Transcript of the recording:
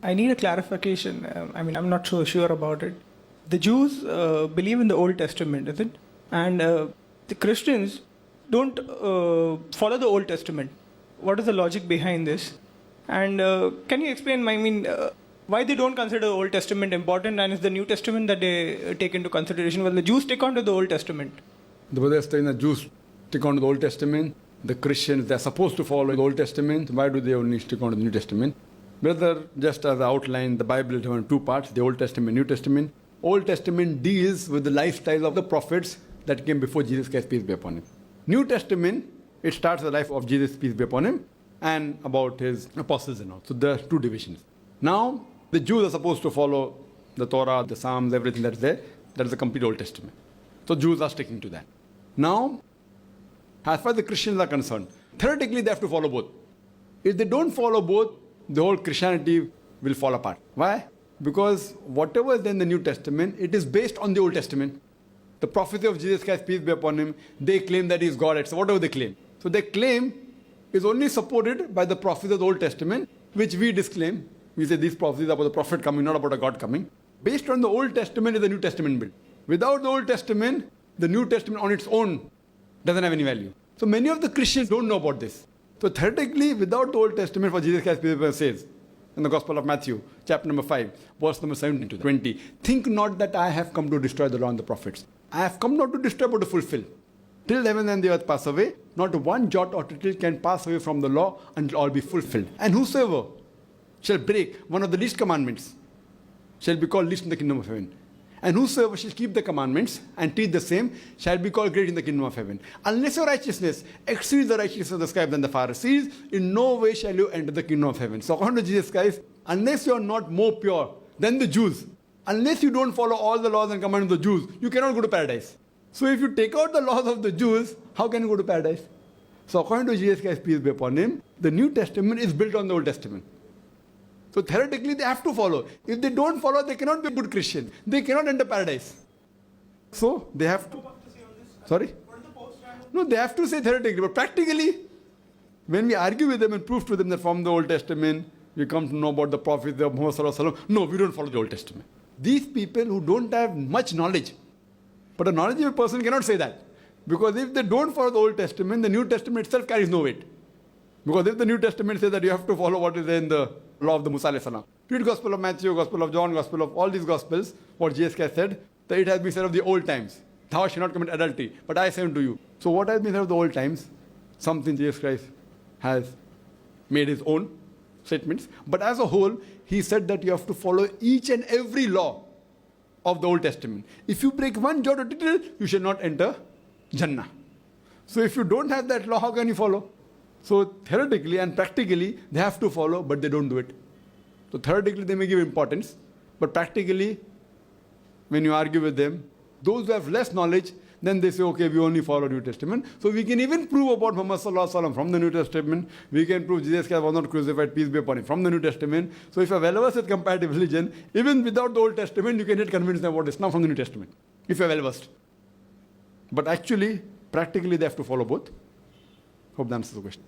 I need a clarification. I'm not so sure about it. The Jews believe in the Old Testament, is it? And the Christians don't follow the Old Testament. What is the logic behind this? And can you explain, why they don't consider the Old Testament important, and it's the New Testament that they take into consideration? Well, the Jews stick on to the Old Testament. The brother is saying the Jews stick on to the Old Testament. The Christians, they're supposed to follow the Old Testament. Why do they only stick on to the New Testament? Brother, just as I outlined, the Bible is divided in two parts, the Old Testament, New Testament. Old Testament deals with the lifestyle of the prophets that came before Jesus Christ, peace be upon him. New Testament, it starts the life of Jesus, peace be upon him, and about his apostles and all. So there are two divisions. Now, the Jews are supposed to follow the Torah, the Psalms, everything that's there. That is the complete Old Testament. So Jews are sticking to that. Now, as far as the Christians are concerned, theoretically they have to follow both. If they don't follow both, the whole Christianity will fall apart. Why? Because whatever is in the New Testament, it is based on the Old Testament. The prophecy of Jesus Christ, peace be upon him, they claim that he is God, so whatever they claim. So their claim is only supported by the prophecy of the Old Testament, which we disclaim. We say these prophecies are about the prophet coming, not about a God coming. Based on the Old Testament is the New Testament built. Without the Old Testament, the New Testament on its own doesn't have any value. So many of the Christians don't know about this. So theoretically, without the Old Testament, what Jesus Christ says in the Gospel of Matthew, chapter number 5, verse number 17 to 20, think not that I have come to destroy the law and the prophets. I have come not to destroy but to fulfill. Till heaven and the earth pass away, not one jot or tittle can pass away from the law until all be fulfilled. And whosoever shall break one of the least commandments shall be called least in the kingdom of heaven. And whosoever shall keep the commandments and teach the same shall be called great in the kingdom of heaven. Unless your righteousness exceeds the righteousness of the scribes and the Pharisees, in no way shall you enter the kingdom of heaven. So according to Jesus Christ, unless you are not more pure than the Jews, unless you don't follow all the laws and commandments of the Jews, you cannot go to paradise. So if you take out the laws of the Jews, how can you go to paradise? So according to Jesus Christ, peace be upon him, the New Testament is built on the Old Testament. So theoretically, they have to follow. If they don't follow, they cannot be a good Christian. They cannot enter paradise. So they have to. Sorry? No, they have to say theoretically. But practically, when we argue with them and prove to them that from the Old Testament, we come to know about the prophets of Muhammad Sallallahu Alaihi Wasallam, no, we don't follow the Old Testament. These people who don't have much knowledge, but a knowledgeable person cannot say that. Because if they don't follow the Old Testament, the New Testament itself carries no weight. Because if the New Testament says that you have to follow what is there in the law of the Musa alayhi salam. Read Gospel of Matthew, Gospel of John, Gospel of all these Gospels, what Jesus Christ said, that it has been said of the old times. Thou shalt not commit adultery, but I say unto you. So what has been said of the old times? Something Jesus Christ has made his own statements. But as a whole, he said that you have to follow each and every law of the Old Testament. If you break one jot or tittle, you shall not enter Jannah. So if you don't have that law, how can you follow? So theoretically and practically, they have to follow, but they don't do it. So theoretically, they may give importance, but practically, when you argue with them, those who have less knowledge, then they say, okay, we only follow New Testament. So we can even prove about Muhammad Sallallahu Alaihi Wasallam from the New Testament. We can prove Jesus Christ was not crucified, peace be upon him, from the New Testament. So if you are well-versed with comparative religion, even without the Old Testament, you can get convinced about Islam from the New Testament, if you are well-versed. But actually, practically, they have to follow both. Hope that answers the question.